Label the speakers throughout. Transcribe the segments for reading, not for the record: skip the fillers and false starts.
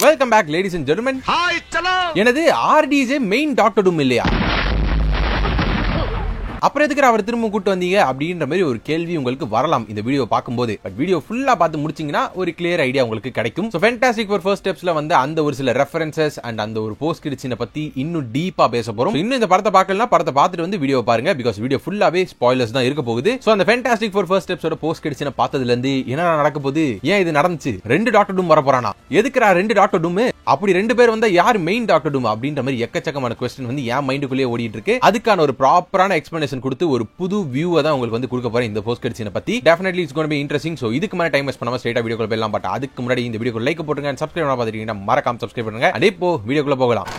Speaker 1: Welcome back, ladies and gentlemen.
Speaker 2: Hi, chalo.
Speaker 1: எனது RDJ main doctor டூம் இல்லையா? அப்புறம் எதுக்கு அவர் திரும்ப கூட்டு வந்தீங்க அப்படின்ற மாதிரி ஒரு கேள்வி உங்களுக்கு வரலாம் இந்த வீடியோ பார்க்கும்போது. பட் வீடியோ ஃபுல்லா பார்த்து முடிச்சீங்கன்னா ஒரு கிளியர் ஐடியா உங்களுக்கு கிடைக்கும். சோ ஃபேண்டாஸ்டிக் ஃபார் ஃபர்ஸ்ட் ஸ்டெப்ஸ்ல வந்து அந்த ஒரு சில ரெஃபரன்சஸ் அண்ட் அந்த ஒரு போஸ்ட் கிரெடிட்ஸ் பத்தி இன்னும் டீப்பா பேச போறோம். இன்னும் இந்த படத்தை பார்க்கலனா படத்தை பார்த்துட்டு வந்து வீடியோ பாருங்க. பிகாஸ் வீடியோ ஃபுல்லாவே ஸ்பாயிலர்ஸ் தான் இருக்க போகுது. சோ அந்த ஃபேண்டாஸ்டிக் ஃபார் ஃபர்ஸ்ட் ஸ்டெப்ஸோட போஸ்ட் கிரெடிட்ஸ் பார்த்ததுல இருந்து என்ன நடக்க போகுது, ஏன் இது நடந்துச்சு, ரெண்டு டாக்டர் டூம் வர போறானா, எதுக்குறா ரெண்டு டாக்டர் டூம், அப்படி ரெண்டு பேர் வந்தா யார் மெயின் டாக்டர் டூம் அப்படின்ற மாதிரி எக்கச்சக்கமான क्वेश्चन வந்து என் மைண்டுக்குள்ளே ஓடிட்டு இருக்கு. அதுக்கான ஒரு ப்ராப்பரான எக்ஸ்பிளனேஷன் கொடுத்து ஒரு புது வியூவை தான் உங்களுக்கு வந்து கொடுக்க போறேன் இந்த போஸ்ட் கிரெடிட்ஸ் பத்தி. Definitely it's gonna be interesting. So இதுக்கு மேல டைம் வேஸ்ட் பண்ணாம ஸ்ட்ரைட்டா வீடியோக்குள்ள போயிடலாம். பட் அதுக்கு முன்னாடி இந்த வீடியோக்கு லைக் போட்டுருங்க அண்ட் சப்ஸ்கிரைப் பண்ண பாத்துட்டீங்கன்னா மறக்காம சப்ஸ்கிரைப் பண்ணுங்க. அண்ட் இப்போ வீடியோக்குள்ள போகலாம்.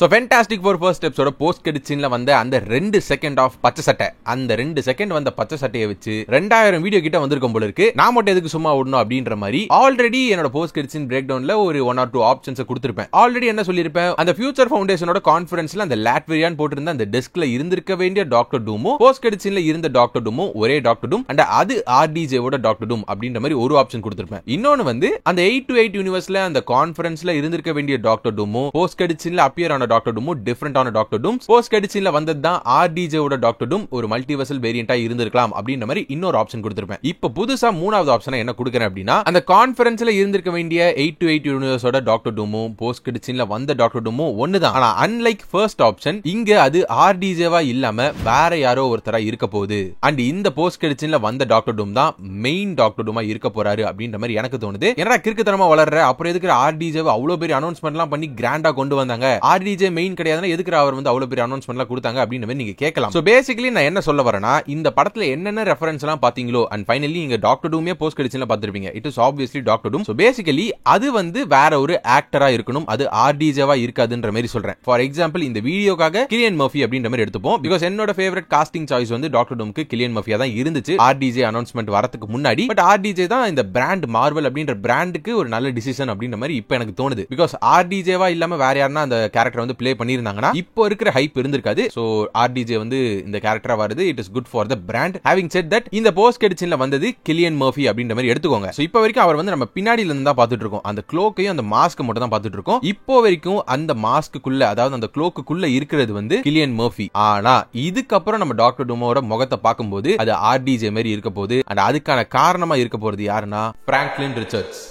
Speaker 1: So Fantastic Four First Steps post கிரெடிட்ஸ்ல வந்த அந்த 2 செகண்ட் ஆஃப் பச்சை சட்டை, அந்த 2 செகண்ட் வந்த பச்சை சட்டையை வச்சு 2000 வீடியோ கிட்ட வந்திருக்கும் போல இருக்கு. நான் மட்டும் எதுக்கு சும்மா ஓடணும் அப்படின்ற மாதிரி ஆல்ரெடி என்னோட போஸ்ட் கிரெடிட்ஸ் பிரேக் டவுன்ல ஒரு 1 or 2 ஆப்ஷன்ஸ் கொடுத்திருப்பேன். ஆல்ரெடி என்ன சொல்லிருப்பேன், அந்த ஃபியூச்சர் ஃபவுண்டேஷனோட கான்ஃபரன்ஸ்ல அந்த லாட்வியான் போட்டிருந்த அந்த டெஸ்க்ல இருந்திருக்க வேண்டிய டாக்டர் டூமும் போஸ்ட் கிரெடிட்ஸ்ல இருந்த டாக்டர் டூமும் ஒரே டாக்டர் டூம் அண்ட் அது RDJ ஓட டாக்டர் டூம் அப்படின்ற மாதிரி ஒரு ஆப்ஷன் கொடுத்திருப்பேன். இன்னொன்னு வந்து அந்த 8-8 யூனிவர்ஸ்ல அந்த கான்ஃபரன்ஸ்ல இருந்திருக்க வேண்டிய டாக்டர் டூமும் போஸ்ட் கிரெடிட்ஸ்ல அப்பியர் ஆன டாக்டர் டூமும் டிஃபரண்டான டாக்டர் டூம். போஸ்ட் கிரெடிட்ஸ்ல வந்தது தான் RDJ ஓட டாக்டர் டூம் ஒரு மல்டிவர்சல் வேரியண்டா இருந்திருக்கலாம் அப்படின்ற மாதிரி இன்னொரு ஆப்ஷன் கொடுத்திருப்பேன். இப்போ புதுசா மூணாவது ஆப்ஷனை என்ன கொடுக்கிறேன் அப்படின்னா, அந்த கான்ஃபரன்ஸ்ல இருந்திருக்க வேண்டிய 8-8 யூனிவர்ஸோட டாக்டர் டூமும் போஸ்ட் கிரெடிட்ஸ்ல வந்த டாக்டர் டூமும் ஒண்ணுதான். ஆனா அன்லைக் ஃபர்ஸ்ட் ஆப்ஷன் இங்க அது RDJ-வா இல்லாம வேற யாரோ ஒருத்தரா இருக்க போகுது. அண்ட் இந்த போஸ்ட் கிரெடிட்ஸ்ல வந்த டாக்டர் டூம் தான் மெயின் டாக்டர் டூமா இருக்க போறாரு அப்படின்ற மாதிரி எனக்கு தோணுது. என்னடா கிறுக்குத்தனமா வளர்ற, அப்புறம் எதுக்கு RDJ-வை அவ்வளவு பெரிய அனௌன்ஸ்மெண்ட் எல்லாம் பண்ணி கிராண்டா கொண்டு வந்தாங்க, RDJ மெயின் கிடையாதுன்னா எதுக்கு அவர் வந்து அவ்வளவு பெரிய அனௌன்ஸ்மென்ட்லாம் கொடுத்தாங்க அப்படின்ற மாதிரி நீங்க கேட்கலாம். சோ பேசிக்கலி நான் என்ன சொல்ல வரேன்னா, இந்த படத்துல என்னென்ன ரெஃபரன்ஸ் எல்லாம் பாத்தீங்களோ அண்ட் ஃபைனலி நீங்க டாக்டர் டூமே போஸ்ட் கிரெடிட்ஸ்ல பார்த்திருப்பீங்க. It is obviously Doctor Doom. So basically அது வந்து வேற ஒரு ஆக்டரா இருக்கணும், அது RDJ-வா இருக்காதுன்ற மாதிரி சொல்றேன். ஃபார் எக்ஸாம்பிள் இந்த வீடியோக்காக கிலியன் மர்ஃபி அப்படின்ற மாதிரி எடுத்துப்போம். பிகாஸ் என்னோட ஃபேவரட் காஸ்டிங் சாய்ஸ் வந்து டாக்டர் டூம்க்கு கிலியன் மர்ஃபியா தான் இருந்துச்சு RDJ அனௌன்ஸ்மென்ட் வரதுக்கு முன்னாடி. பட் RDJ தான் இந்த பிராண்ட் மார்வல் அப்படின்ற பிராண்டுக்கு ஒரு நல்ல டிசிஷன் அப்படின்ற மாதிரி இப்போ எனக்கு தோணுது. பிகாஸ் RDJ-வா இல்லாம வேற யாருன்னா அந்த கேரக்டர் வந்து ப்ளே பண்ணிருந்தாங்கன்னா இப்போ இருக்கிற ஹைப் இருந்திருக்காது. சோ RDJ வந்து இந்த கேரக்டரா வருது, it is good for the brand. Having set that இந்த போஸ்ட் கிரெடிட்ஸ்ல வந்தது கிலியன் மர்ஃபி அப்படின்ற மாதிரி எடுத்துக்கோங்க. சோ இப்போ வரைக்கும் அவர் வந்து நம்ம பின்னாடில இருந்து தான் பார்த்துட்டு இருக்கோம், அந்த க்ளோக்கையும் அந்த மாஸ்க் மட்டும் தான் பார்த்துட்டு இருக்கோம். இப்போ வரைக்கும் அந்த மாஸ்க்குள்ள, அதாவது அந்த க்ளோக்குள்ள இருக்கிறது வந்து கிலியன் மர்ஃபி. ஆனா இதுக்கப்புறம் நம்ம டாக்டர் டூமோட முகத்தை பார்க்கும்போது அது RDJ மாதிரி இருக்க போகுது. அண்ட் அதுக்கான காரணமா இருக்க போறது யாருன்னா பிராங்க்லின் ரிச்சர்ட்ஸ்.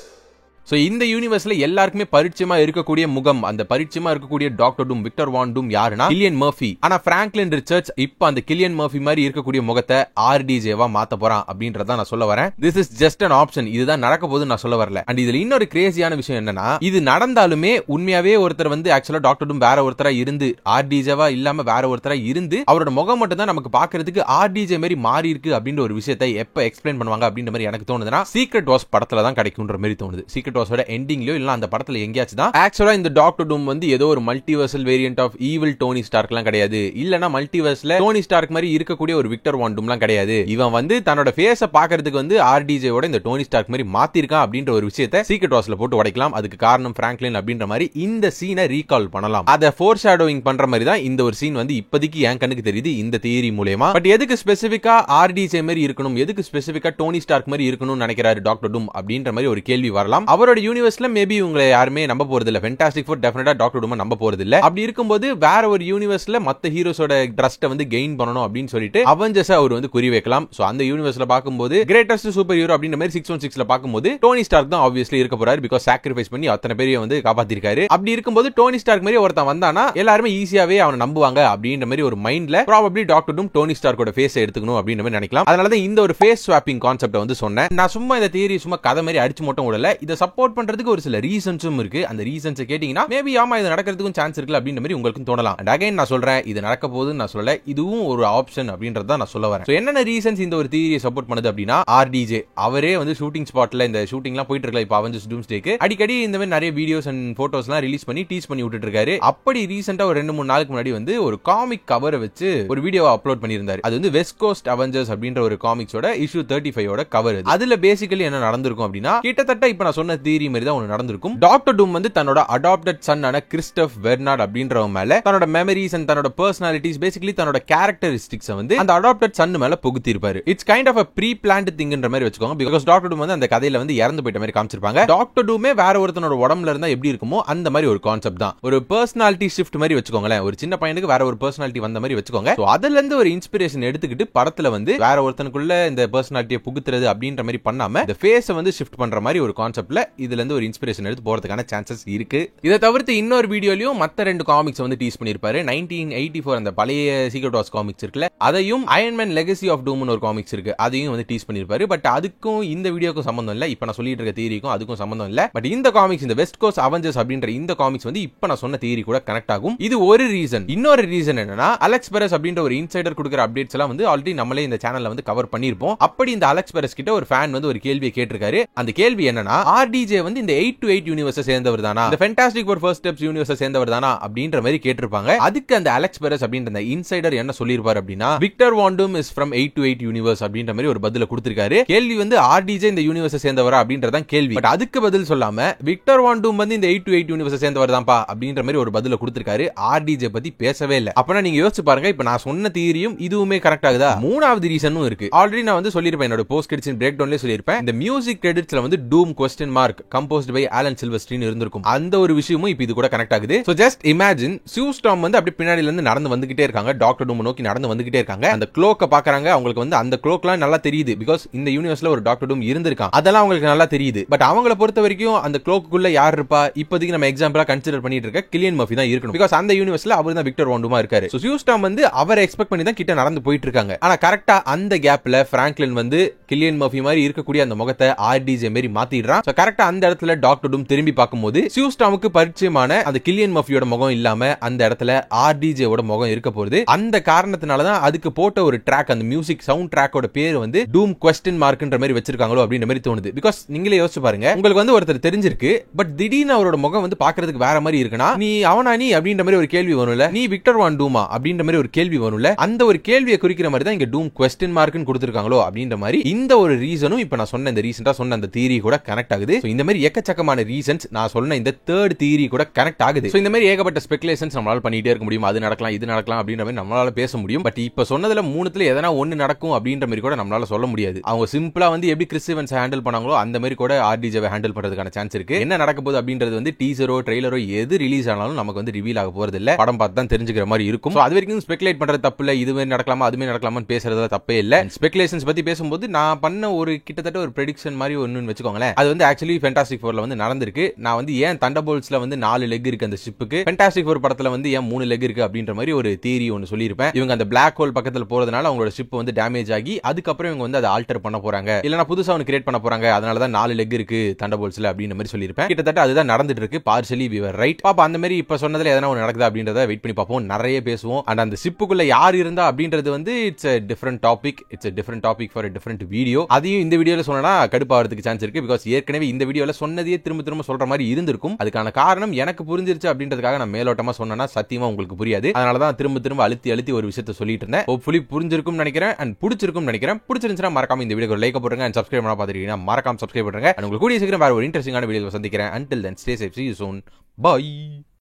Speaker 1: சோ இந்த யூனிவர்ஸ்ல எல்லாருக்குமே பரிச்சயமா இருக்கக்கூடிய முகம், அந்த பரிச்சயமா இருக்கக்கூடிய டாக்டர் டூம் விக்டர் வான் டூம் யாருன்னா கிலியன் மர்ஃபி. ஆனா பிராங்க்லின் ரிச்சர்ட்ஸ் இப்ப அந்த கிலியன் மர்ஃபி மாதிரி இருக்கக்கூடிய முகத்தை RDJ-வா மாத்த போறான் அப்படின்றத நான் சொல்ல வரேன். This is just an option, இதுதான் நடக்க போகுதுன்னு நான் சொல்ல வரல. அண்ட் இதுல இன்னொரு கிரேசியான விஷயம் என்னன்னா, இது நடந்தாலுமே உண்மையாவே ஒருத்தர் வந்து ஆக்சுவலா டாக்டர் டூம் வேற ஒருத்தரா இருந்து RDJ-வா இல்லாம வேற ஒருத்தரா இருந்து அவரோட முகம் மட்டும் தான் நமக்கு பாக்குறதுக்கு RDJ மாதிரி மாறி இருக்கு அப்படின்ற ஒரு விஷயத்தை எப்ப எக்ஸ்பிளைன் பண்ணுவாங்க அப்படின்ற மாதிரி எனக்கு தோணுதுன்னா சீக்ரெட் வார்ஸ் படத்துல தான் கிடைக்கும்ன்ற மாதிரி தோணுது. சீக்ரெட் வார்ஸோட எண்டிங்லயோ இல்ல அந்த படத்துல எங்கயாச்சும் தான் ஆக்சுவலா இந்த டாக்டர் டூம் வந்து ஏதோ ஒரு multiversal variant of evil Tony ஸ்டார்க்லாம் கிடையாது, இல்லனா மல்டிவர்ஸ்ல டோனி ஸ்டார்க் மாதிரி இருக்கக்கூடிய ஒரு விக்டர் வான் டூம்லாம் கிடையாது. இவன் வந்து தன்னோட ஃபேஸ பாக்குறதுக்கு வந்து RDJ-ஓட இந்த டோனி ஸ்டார்க் மாதிரி மாத்திருக்கான் அப்படின்ற ஒரு விஷயத்தை சீக்ரெட் வார்ஸ்ல போட்டு உடைக்கலாம். அதுக்கு காரணம் பிராங்க்லின் அப்படின்ற மாதிரி இந்த சீனை ரீகால் பண்ணலாம். அத ஃபோர் ஷேடோவிங் பண்ற மாதிரி தான் இந்த ஒரு சீன் வந்து இப்போதைக்கு என் கண்ணுக்கு தெரியுது இந்த தியரி மூலமா. பட் எதுக்கு ஸ்பெசிபிக்கா RDJ மாதிரி இருக்கணும், எதுக்கு ஸ்பெசிபிக்கா டோனி ஸ்டார்க் மாதிரி இருக்கணும்னு நினைக்கிறாரு டாக்டர் டூம் அப்படின்ற மாதிரி ஒரு கேள்வி வரலாம். அவரோட யூனிவர்ஸ்ல மேபி உங்களை யாருமே நம்ப போறது இல்ல, ஃபேண்டாஸ்டிக் ஃபோர் டெஃபினட்டா டாக்டர் டூம் நம்ப போறது இல்ல. அப்படி இருக்கும்போது வேற ஒரு யூனிவர்ஸ்ல மத்த ஹீரோஸோட ட்ரஸ்ட்டை வந்து கெயின் பண்ணனும் அப்படின்னு சொல்லிட்டு அவெஞ்சர்ஸ் அவர் வந்து குறி வைக்கலாம். சோ அந்த யூனிவர்ஸ்ல பாக்கும்போது கிரேட்டஸ்ட் சூப்பர் ஹீரோ அப்படின்ற மாதிரி 616ல பாக்கும்போது டோனி ஸ்டார்க் தான் ஆப்வியஸ்லி இருக்க போறாரு. பிகாஸ் சாக்ரிஃபைஸ் பண்ணி அத்தனை பேரையும் வந்து காப்பாத்திருக்காரு. அப்படி இருக்கும்போது டோனி ஸ்டார்க் மாதிரி ஒருத்தன் வந்தானா எல்லாருமே ஈஸியாவே அவனை நம்புவாங்க அப்படின்ற மாதிரி ஒரு மைண்ட்ல ப்ராபபிலி டாக்டர் டூம் டோனி ஸ்டார்க்கோட ஃபேஸ் எடுத்துக்கணும் அப்படின்ற மாதிரி நினைக்கலாம். அதனால தான் இந்த ஒரு ஃபேஸ் ஸ்வாப்பிங் கான்செப்ட் வந்து சொன்னேன். நான் சும்மா இந்த தியரி சும்மா கதை மாதிரி அடிச்சு மட்டும் விடல, இதை சப்போர்ட் பண்றதுக்கு ஒரு சில ரீசன்ஸும் இருக்கு. அந்த ரீசன்ஸ் கேட்டீங்கன்னா மேபி ஆமா இது நடக்கிறதுக்கும் சான்ஸ் இருக்கு அப்படின்ற மாதிரி உங்களுக்கு தோணலாம். அண்ட் அகைன் நான் சொல்றேன், இது நடக்க போகுதுன்னு நான் சொல்ல, இதுவும் ஒரு ஆப்ஷன் அப்படின்றத நான் சொல்ல வரேன். என்னென்ன ரீசன்ஸ் இந்த ஒரு தியரியை சப்போர்ட் பண்ணுது அப்படின்னா, RDJ அவரே வந்து ஷூட்டிங் ஸ்பாட்ல இந்த ஷூட்டிங்லாம் போயிட்டு இருக்கல, இப்போ அவெஞ்சர்ஸ் டூம்ஸ்டேக்கு அடிக்கடி இந்த மாதிரி நிறைய வீடியோஸ் அண்ட் போட்டோஸ்லாம் ரிலீஸ் பண்ணி டீஸ் பண்ணி விட்டுட்டு இருக்காரு. அப்படி ரீசெண்டா ஒரு 2-3 நாளுக்கு முன்னாடி வந்து ஒரு காமிக் கவரை வச்சு ஒரு வீடியோவை அப்லோட் பண்ணியிருந்தாரு. அது வந்து வெஸ்ட் கோஸ்ட் அவெஞ்சர்ஸ் அப்படின்ற ஒரு காமிக்ஸோட இஷ்யூ 35 கவர். அதுல பேசிக்கலி என்ன நடந்திருக்கும் அப்படின்னா, கிட்டத்தட்ட இப்ப நான் சொன்ன தியரி மாதிரி தான் ஒன்னு நடந்திருக்கும். டாக்டர் டூம் வந்து தன்னோட அடாப்டட் சன்னான கிறிஸ்டோப் வெர்னார்ட் அப்படின்றவங்க மேல தன்னோட மெமரிஸ் அண்ட் தன்னோட பர்சனாலிட்டிஸ் பேசிக்கலி தன்னோட கேரக்டரிஸ்டிக்ஸ் வந்து அந்த அடாப்டட் சன் மேல புகுத்தி இருப்பாரு. It's kind of a pre-planned thingன்ற மாதிரி வெச்சுக்கோங்க. பிகாஸ் டாக்டர் டூம் வந்து அந்த கதையில வந்து இறந்து போயிட்ட மாதிரி காமிச்சிருப்பாங்க. டாக்டர் டூமே வேற ஒருத்தனோட உடம்புல இருந்தா எப்படி இருக்குமோ அந்த மாதிரி ஒரு கான்செப்ட் தான். ஒரு பர்சனாலிட்டி ஷிஃப்ட் மாதிரி வெச்சுக்கோங்களேன். ஒரு சின்ன பையனுக்கு வேற ஒரு பர்சனாலிட்டி வந்த மாதிரி வெச்சுக்கோங்க. சோ அதுல இருந்து ஒரு இன்ஸ்பிரேஷன் எடுத்துக்கிட்டு படத்துல வந்து வேற ஒருத்தனுக்குள்ள இந்த பர்சனாலிட்டியை புகுத்துறது அப்படின்ற மாதிரி பண்ணாம இந்த ஃபேஸை வந்து ஷிஃப்ட் பண்ற மாதிரி ஒரு கான்செப்ட்ல இதுல இருந்து ஒரு இன்ஸ்பிரேஷன் எடுத்து போறதுக்கான சான்சஸ் இருக்கு. இதை தவிர்த்து இன்னொரு வீடியோலயும் மத்த 2 காமிக்ஸ் வந்து டீஸ் பண்ணிருப்பாரு. 1984 அந்த பழைய சீக்ரெட் வார்ஸ் காமிக்ஸ் இருக்குல்ல, அதையும் அயன்மேன் லெகசி ஆஃப் டூம்னு ஒரு காமிக்ஸ் இருக்கு, அதையும் வந்து டீஸ் பண்ணிருப்பாரு. பட் அதுக்கும் இந்த வீடியோக்கும் சம்பந்தம் இல்ல. இப்ப நான் சொல்லிட்டு இருக்க தியரிக்கும் அதுக்கும் சம்பந்தம் இல்ல. பட் இந்த காமிக்ஸ், இந்த வெஸ்ட் கோஸ்ட் அவெஞ்சர்ஸ் அப்படின்ற இந்த காமிக்ஸ் வந்து இப்ப நான் சொன்ன தியரி கூட கனெக்ட் ஆகும். இது ஒரு ரீசன். இன்னொரு ரீசன் என்னன்னா, அலெக்ஸ் பெரஸ் அப்படின்ற ஒரு இன்சைடர் கொடுக்கிற அப்டேட்ஸ் எல்லாம் வந்து ஆல்ரெடி நம்மளே இந்த சேனல்ல வந்து கவர் பண்ணிருப்போம். அப்படி இந்த அலெக்ஸ் பெரஸ் கிட்ட ஒரு ஃபேன் வந்து ஒரு கேள்வியை கேட்டிருக்காரு. அந்த கேள்வி என்னன்னா, ஆர்டிஜே வந்து இந்த 8 to 8 யூனிவர்ஸ் சேர்ந்தவர் தானா, இந்த fantastic four first steps universe சேர்ந்தவர் தானா அப்படின்ற மாதிரி கேட்டிருப்பாங்க. அதுக்கு அந்த அலெக்ஸ் பெரஸ் அப்படின்ற அந்த இன்சைடர் என்ன சொல்லிருப்பாரு அப்படின்னா, Victor Von Doom is from 8 to 8 universe அப்படின்ற மாதிரி ஒரு பதில கொடுத்திருக்காரு. கேள்வி வந்து ஆர்டிஜே இந்த யூனிவர்ஸ் சேர்ந்தவரா அப்படின்றதான் கேள்வி. பட் அதுக்கு பதில் சொல்லாம விக்டர் வாண்டூம் வந்து இந்த 8 to 8 யூனிவர்ஸ் சேர்ந்தவர் தான்ப்பா அப்படின்ற மாதிரி ஒரு பதில கொடுத்திருக்காரு. ஆர்டிஜே பத்தி பேசவே இல்ல. அப்பனா நீங்க யோசிச்சு பாருங்க, இப்ப நான் சொன்ன தியரியும் இதுவுமே கரெக்ட் ஆகுதா? மூணாவது ரீசனும் இருக்கு. ஆல்ரெடி நான் வந்து சொல்லிருப்பேன், என்னோட போஸ்ட் கிரெடிட்ஸ் பிரேக் டவுன்லயே சொல்லிருப்பேன். இந்த மியூசிக் கிரெடிட்ஸ்ல வந்து Doom question mark composed by Alan Silvestri இருந்திருக்கும். அந்த ஒரு விஷயமும் இப்ப இது கூட கனெக்ட் ஆகுது. So just imagine, Sue Storm வந்து அப்படியே பின்னாடில இருந்து நடந்து வந்துகிட்டே இருக்காங்க, டாக்டர் டூம் நோக்கி நடந்து வந்துகிட்டே இருக்காங்க. அந்த க்ளோக்க பாக்குறாங்க. அவங்களுக்கு வந்து அந்த க்ளோக்லாம் நல்லா தெரியுது. பிகாஸ் இந்த யூனிவர்ஸ்ல ஒரு டாக்டர் டூம் இருந்திருக்கான். அதெல்லாம் அவங்களுக்கு நல்லா தெரியுது. பட் அவங்கள பொறுத்த வரைக்கும் அந்த க்ளோக்குள்ள யார் இருப்பா? இப்போதைக்கு நம்ம எக்ஸாம்பிளா கன்சிடர் பண்ணிட்டு இருக்க கில்லியன் மர்ஃபி தான் இருக்கணும். பிகாஸ் அந்த யூனிவர்ஸ்ல அவர் தான் விக்டர் வாண்டூமா இருக்காரு. சோ சூ ஸ்டார்ம் வந்து அவரை எக்ஸ்பெக்ட் பண்ணி தான் கிட்ட நடந்து போயிட்டு இருக்காங்க. ஆனா கரெக்டா அந்த கேப்ல பிராங்க்லின் வந்து கில்லியன் மர்ஃபி மாதிரி இருக்கக்கூடிய அந்த முகத்தை ஆர்டிஜே மாதிரி மாத்திடுறான். சோ கரெக்டா அந்த இடத்துல டாக்டர் டூம் திரும்பி பார்க்கும்போது சூ ஸ்டார்முக்கு பரிச்சயமான அந்த கில்லியன் மர்ஃபியோட முகம் இல்லாம அந்த இடத்துல ஆர்டிஜேவோட முகம் இருக்க போகுது. அந்த காரணத்தினால தான் அதுக்கு போட்ட ஒரு ட்ராக், அந்த மியூசிக் சவுண்ட் ட்ராக்கோட பேர் வந்து டூம் question markன்ற மாதிரி வச்சிருக்காங்களோ அப்படின்ற மாதிரி தோணுது. பிகாஸ் நீங்களே யோசிச்சு பாருங்க, உங்களுக்கு வந்து ஒருத்தர் தெரிஞ்சிருக்கு, பட் திடீர்னு அவரோட முகம் வந்து பாக்குறதுக்கு வேற மாதிரி இருக்குன்னா நீ அவனா நீ அப்படின்ற மாதிரி ஒரு கேள்வி வரும்ல, நீ விக்டர் வாண்டூமா அப்படின்ற மாதிரி ஒரு கேள்வி வரும்ல, அந்த ஒரு கேள்வியை குறிக்கிற மாதிரி தான் இங்க டூம் question markன்னு கொடுத்திருக்காங்களோ அப்படின்ற மாதிரி இந்த ஒரு ரீசனும் இப்ப நான் சொன்ன இந்த ரீசெண்டா சொன்ன அந்த தியரி கூட கனெக்ட் ஆகுது. இந்த மாதிரி எக்கச்சக்கமான ரீசன்ஸ் நான் சொன்ன இந்த தேர்ட் தியரி கூட கனெக்ட் ஆகுது. இந்த மாதிரி ஏகப்பட்ட ஸ்பெகுலேஷன்ஸ் நம்மளால பண்ணிட்டே இருக்க முடியும். அது நடக்கலாம், இது நடக்கலாம் அப்படின்ற மாதிரி நம்மளால பேச முடியும். பட் இப்ப சொன்னதுல மூணுத்துல எதனா ஒன்னு நடக்கும் அப்படின்ற மாதிரி கூட நம்மளால சொல்ல முடியாது. அவங்க சிம்பிளா வந்து எப்படி கிறிஸ் ஈவன்ஸ் ஹேண்டில் பண்ணாங்களோ அந்த மாதிரி கூட ஆர்டிஜேவை ஹேண்டில் பண்றதுக்கான சான்ஸ் இருக்கு. என்ன நடக்க போகுது அப்படின்றது வந்து டீசரோ ட்ரெய்லரோ எது ரிலீஸ் ஆனாலும் நமக்கு வந்து ரிவீல் ஆக போறது இல்ல. படம் பார்த்து தான் தெரிஞ்சுக்கிற மாதிரி இருக்கும். அது வரைக்கும் ஸ்பெகுலேட் பண்றது தப்பு இல்ல. இது மாதிரி நடக்கலாமா, அதுமே நடக்கலாமான்னு பேசுறதுல தப்பே இல்ல. ஸ்பெகுலேஷன்ஸ் பத்தி பேசும்போது நான் பண்ண ஒரு கிட்டத்தட்ட ஒரு ப்ரெடிக்ஷன் மாதிரி ஒன்னு வச்சுக்கோங்களேன். அது வந்து ஆக்சுவலி ஃபேண்டாஸ்டிக் ஃபோர்ல வந்து நடந்திருக்கு. நான் வந்து ஏன் தண்டர்போல்ட்ஸ்ல வந்து 4 லெக் இருக்கு அந்த ஷிப்புக்கு, ஃபேண்டாஸ்டிக் ஃபோர் படத்துல வந்து ஏன் 3 லெக் இருக்கு அப்படின்ற மாதிரி ஒரு தியரி ஒன்னு சொல்லியிருப்பேன். இவங்க அந்த பிளாக் ஹோல் பக்கத்துல போறதுனால அவங்களோட ஷிப் வந்து டேமேஜ் ஆகி அதுக்கப்புறம் இவங்க வந்து அதை ஆல்டர் பண்ண போறாங்க, இல்லனா புதுசா ஒன்னு கிரியேட் பண்ண போறாங்க, அதனால தான் 4 லெக் இருக்கு தண்டர்போல்ட்ஸ்ல அப்படின்ற மாதிரி சொல்லியிருப்பேன். கிட்டத்தட்ட அதுதான் நடந்துட்டு இருக்கு. Partially we were right. பாப்பா அந்த மாதிரி இப்ப சொன்னதுல எதனா ஒன்னு நடக்குதா அப்படின்றத வெயிட் பண்ணி பார்ப்போம். நிறைய பேசுவோம். அண்ட் அந்த ஷிப்புக்குள்ள யார் இருந்தா அப்படின்றது வந்து it's a different topic. It's a different topic for a different video. அதையும் இந்த வீடியோல சொன்னா கடுப்பாகிறதுக்கு சான்ஸ் இருக்கு. பிகாஸ் ஏற்கனவே இந்த வீடியோல சொன்னதையே திரும்ப திரும்ப சொல்ற மாதிரி இருந்திருக்கும். அதுக்கான காரணம் எனக்கு புரிஞ்சிருச்சு அப்படின்றதுக்காக நான் மேலோட்டமா சொன்னா சத்தியமா உங்களுக்கு புரியாது. அதனால தான் திரும்ப திரும்ப அழுத்தி அழுத்தி ஒரு விஷயத்தை சொல்லிட்டு இருந்தேன். ஹோப்ஃபுல்லி புரிஞ்சிருக்கும் நினைக்கிறேன் அண்ட் பிடிச்சிருக்கும் நினைக்கிறேன். பிடிச்சிருந்துச்சுன்னா மறக்காம இந்த வீடியோக்கு லைக் போடுங்க அண்ட் சப்ஸ்கிரைப் பண்ணா பாத்துட்டீங்கன்னா மறக்காம சப்ஸ்கிரைப் பண்ணுங்க. உங்களுக்கு கூடிய சீக்கிரம் வேற ஒரு இன்ட்ரெஸ்டிங்கான வீடியோல சந்திக்கிறேன். Until then, stay safe. See you soon. Bye.